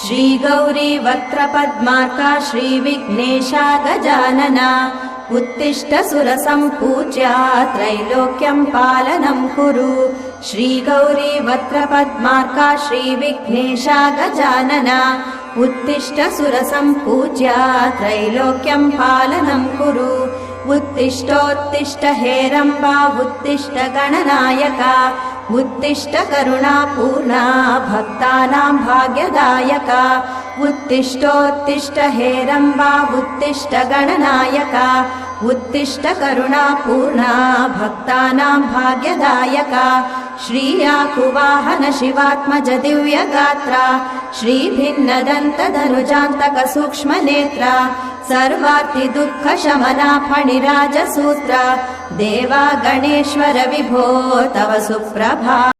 श्री गौरी वक्त्रपद्मार्का श्री विघ्नेशा गजानना उत्तिष्ठ सुरसम्पूज्या त्रैलोक्यं पालनं कुरु। श्री गौरी वक्त्रपद्मार्का श्री विघ्नेशा गजानना उत्तिष्ठ सुरसम्पूज्या त्रैलोक्यं पालनं कुरु। उत्तिष्ठोत्तिष्ठ हेरम्बा उत्तिष्ठ गणनायका उत्तिष्ठ करुणापूर्णा भक्तानां भाग्यदायका। उत्तिष्ठोत्तिष्ठ हेरम्बा उत्तिष्ठ गणनायका उत्तिष्ठ करुणापूर्णा भक्तानां भाग्यदायका। श्रीयाकुवाहन शिवात्मज दिव्यगात्रा श्री भिन्नदन्तधनुजान्तक सूक्ष्मनेत्रा सर्वार्ति दुःख शमना फणिराजसूत्रा देवा गणेश्वर विभो तव सुप्रभा।